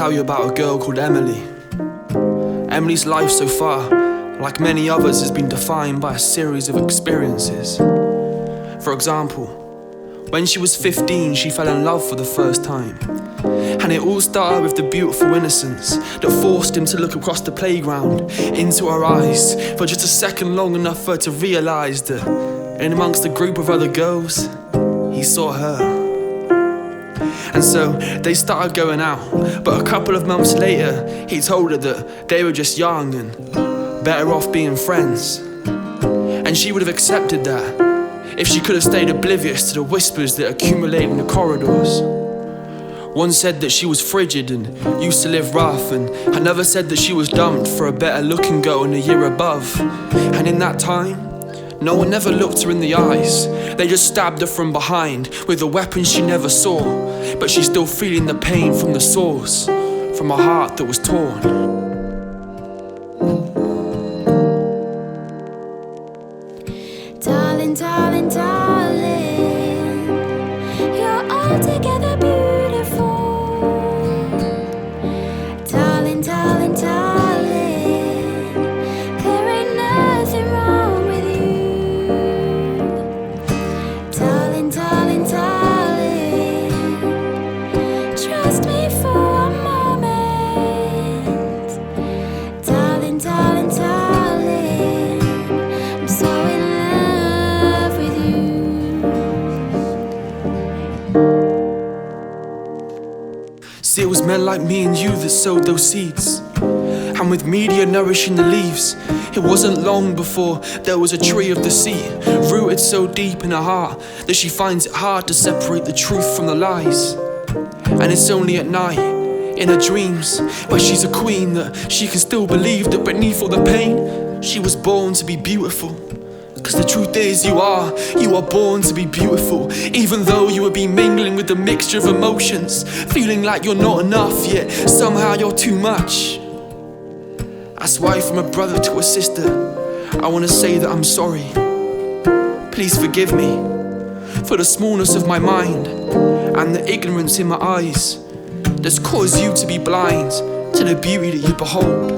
tell you about a girl called Emily. Emily's life so far, like many others, has been defined by a series of experiences. For example, when she was 15, she fell in love for the first time. And it all started with the beautiful innocence that forced him to look across the playground into her eyes for just a second long enough for her to realise that in amongst a group of other girls, he saw her. And so they started going out, but a couple of months later he told her that they were just young and better off being friends. And she would have accepted that if she could have stayed oblivious to the whispers that accumulated in the corridors. One said that she was frigid and used to live rough, and another said that she was dumped for a better looking girl in the year above. And in that time, no one ever looked her in the eyes. They just stabbed her from behind with a weapon she never saw, but she's still feeling the pain from the sores, from a heart that was torn. Darling, darling, darling, you're altogether beautiful. Darling, darling, darling, there ain't nothing wrong with you. Darling, darling, darling, trust me for a moment. Darling, darling, darling, I'm so in love with you. See, it was men like me and you that sowed those seeds, and with media nourishing the leaves, it wasn't long before there was a tree of the sea, rooted so deep in her heart that she finds it hard to separate the truth from the lies. And it's only at night, in her dreams, where she's a queen, that she can still believe that beneath all the pain, she was born to be beautiful. Cause the truth is, you are born to be beautiful. Even though you will be mingling with a mixture of emotions, feeling like you're not enough, yet somehow you're too much. That's why from a brother to a sister, I wanna say that I'm sorry. Please forgive me for the smallness of my mind and the ignorance in my eyes that's caused you to be blind to the beauty that you behold.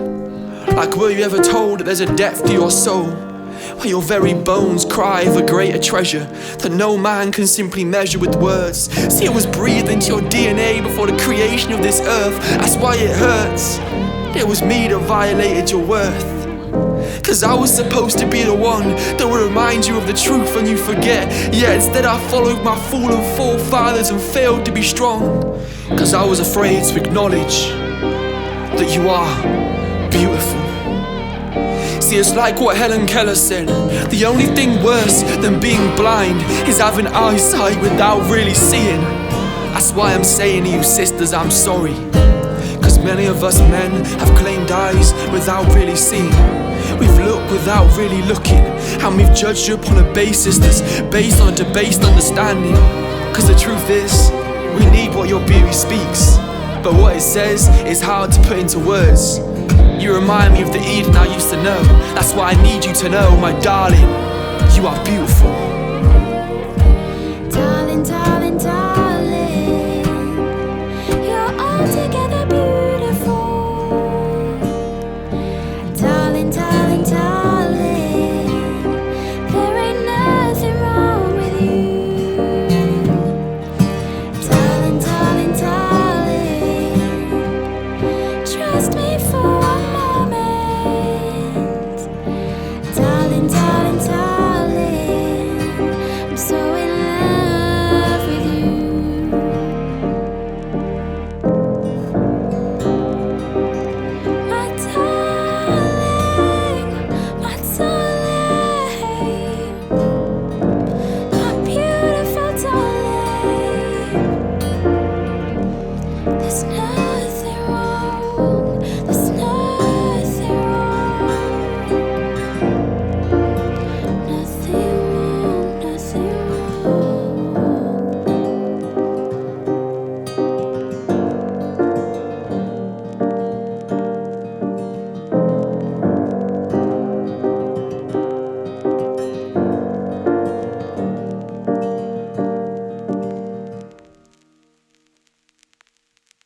Like, were you ever told that there's a depth to your soul where your very bones cry for greater treasure that no man can simply measure with words? See, it was breathed into your DNA before the creation of this earth. That's why it hurts. It was me that violated your worth. Cause I was supposed to be the one that would remind you of the truth when you forget. Yet instead I followed my fallen forefathers and failed to be strong. Cause I was afraid to acknowledge that you are beautiful. See, it's like what Helen Keller said, the only thing worse than being blind is having eyesight without really seeing. That's why I'm saying to you sisters, I'm sorry. Cause many of us men have claimed eyes without really seeing. We've looked without really looking, and we've judged you upon a basis that's based on a debased understanding. Cause the truth is, we need what your beauty speaks, but what it says is hard to put into words. You remind me of the Eden I used to know. That's why I need you to know, my darling, you are beautiful.